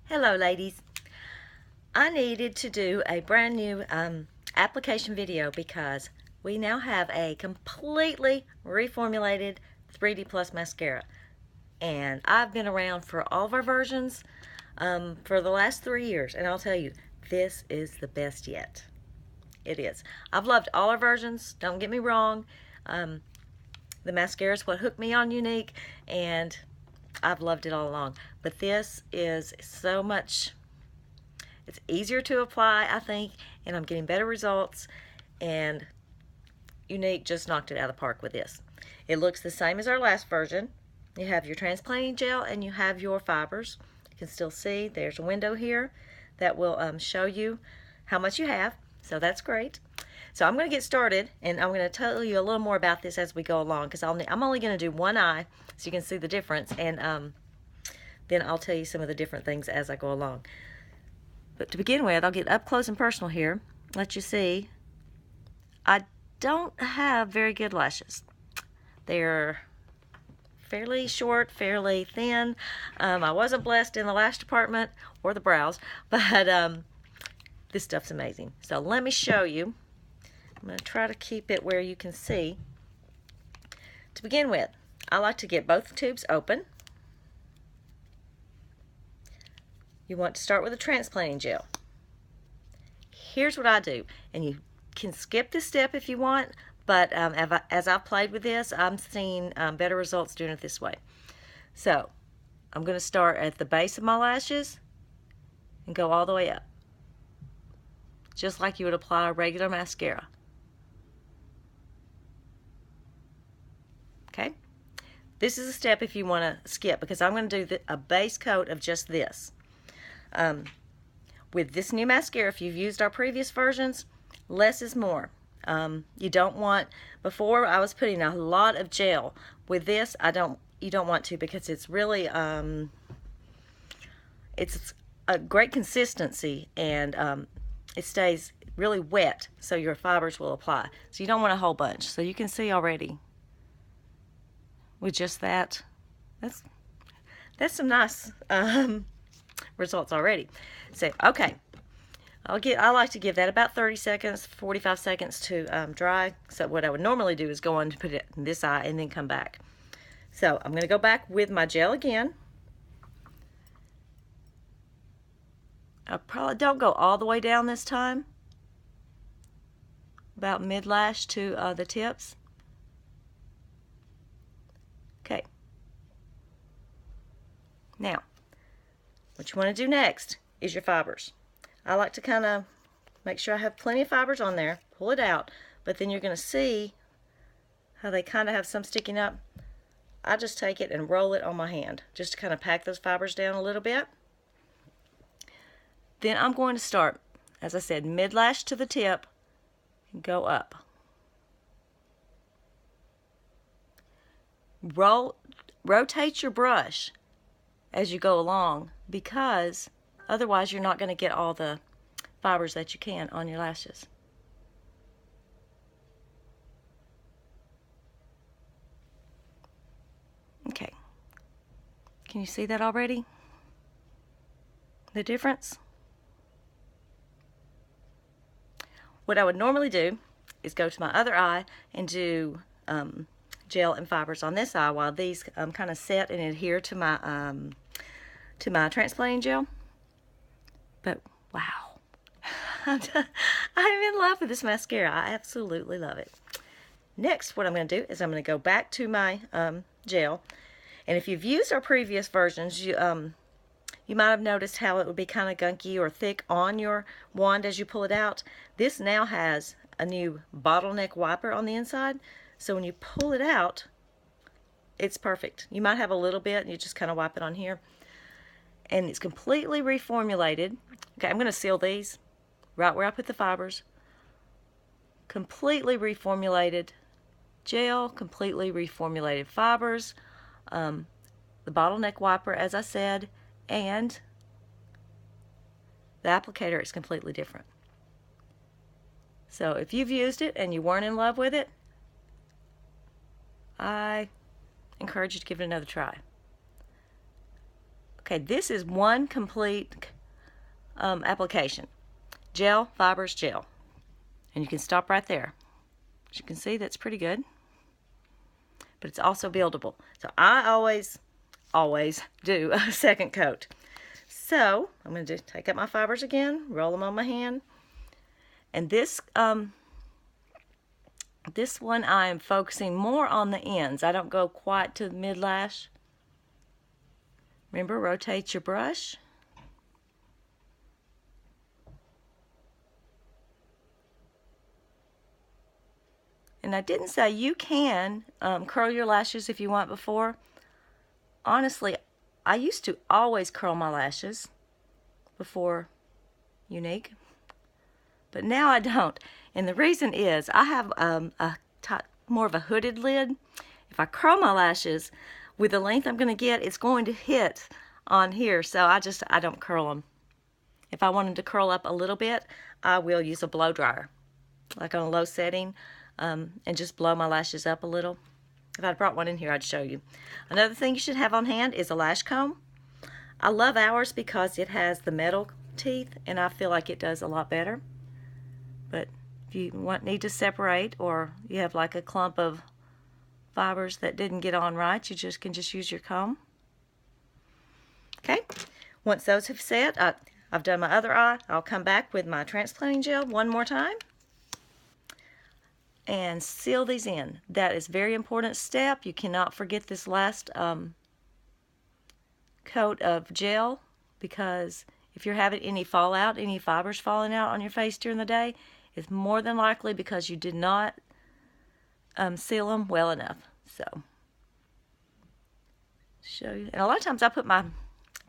Hello ladies. I needed to do a brand new application video because we now have a completely reformulated 3D Plus mascara, and I've been around for all of our versions for the last 3 years, and I'll tell you, this is the best yet. It is. I've loved all our versions, don't get me wrong. The mascara is what hooked me on Younique, and I've loved it all along, but this is so much, it's easier to apply, I think, and I'm getting better results, and Younique just knocked it out of the park with this. It looks the same as our last version. You have your transplanting gel and you have your fibers. You can still see there's a window here that will show you how much you have, so that's great. So I'm going to get started, and I'm going to tell you a little more about this as we go along, because I'm only going to do one eye so you can see the difference, and then I'll tell you some of the different things as I go along. But to begin with, I'll get up close and personal here, let you see. I don't have very good lashes. They're fairly short, fairly thin. I wasn't blessed in the lash department or the brows, but this stuff's amazing. So let me show you. I'm going to try to keep it where you can see. To begin with, I like to get both tubes open. You want to start with a transplanting gel. Here's what I do, and you can skip this step if you want, but as I've played with this, I'm seeing better results doing it this way. So I'm going to start at the base of my lashes and go all the way up, just like you would apply a regular mascara. Okay, this is a step if you want to skip, because I'm going to do a base coat of just this. With this new mascara, if you've used our previous versions, less is more. You don't want, before I was putting a lot of gel. With this, you don't want to, because it's really, it's a great consistency, and it stays really wet, so your fibers will apply. So you don't want a whole bunch. So you can see already with just that, that's some nice results already. So okay, I like to give that about 30 seconds, 45 seconds to dry. So what I would normally do is go on to put it in this eye and then come back. So I'm going to go back with my gel again. I probably don't go all the way down this time, about mid-lash to the tips. Okay. Now, what you want to do next is your fibers. I like to kind of make sure I have plenty of fibers on there, pull it out, but then you're going to see how they kind of have some sticking up. I just take it and roll it on my hand, just to kind of pack those fibers down a little bit. Then I'm going to start, as I said, mid-lash to the tip and go up. Rotate your brush as you go along, because otherwise you're not going to get all the fibers that you can on your lashes. Okay, can you see that already? The difference? What I would normally do is go to my other eye and do gel and fibers on this eye, while these kind of set and adhere to my transplanting gel. But wow, I'm in love with this mascara. I absolutely love it. Next, what I'm going to do is I'm going to go back to my gel, and if you've used our previous versions, you might have noticed how it would be kind of gunky or thick on your wand as you pull it out. This now has a new bottleneck wiper on the inside, so when you pull it out, it's perfect. You might have a little bit, and you just kind of wipe it on here. And it's completely reformulated. Okay, I'm going to seal these right where I put the fibers. Completely reformulated gel, completely reformulated fibers, the bottleneck wiper, as I said, and the applicator is completely different. So if you've used it and you weren't in love with it, I encourage you to give it another try. Okay, this is one complete application. Gel, fibers, gel. And you can stop right there. As you can see, that's pretty good. But it's also buildable. So I always do a second coat. So I'm going to just take up my fibers again, roll them on my hand. And this one I am focusing more on the ends. I don't go quite to the mid-lash. Remember, rotate your brush. And I didn't say you can curl your lashes if you want before. Honestly, I used to always curl my lashes before Younique, but now I don't. And the reason is I have more of a hooded lid. If I curl my lashes with the length I'm going to get, it's going to hit on here, so I don't curl them. If I want them to curl up a little bit, I will use a blow dryer, like on a low setting, and just blow my lashes up a little. If I'd brought one in here, I'd show you. Another thing you should have on hand is a lash comb. I love ours because it has the metal teeth, and I feel like it does a lot better. But if you need to separate, or you have like a clump of fibers that didn't get on right, you can just use your comb. Okay, once those have set, I've done my other eye. I'll come back with my transplanting gel one more time and seal these in. That is a very important step. You cannot forget this last coat of gel, because if you're having any fallout, any fibers falling out on your face during the day, it's more than likely because you did not seal them well enough. So, show you. And a lot of times I put my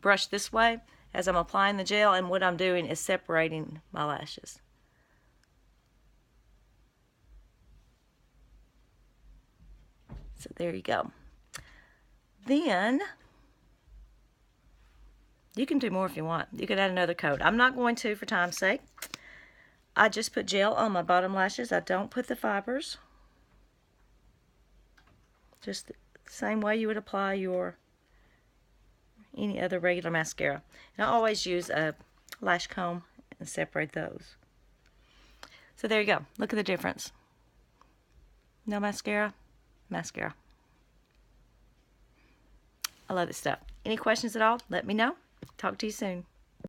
brush this way as I'm applying the gel, and what I'm doing is separating my lashes. So there you go. Then you can do more if you want. You could add another coat. I'm not going to for time's sake. I just put gel on my bottom lashes. I don't put the fibers. Just the same way you would apply your any other regular mascara. And I always use a lash comb and separate those. So there you go. Look at the difference. No mascara, mascara. I love this stuff. Any questions at all? Let me know. Talk to you soon.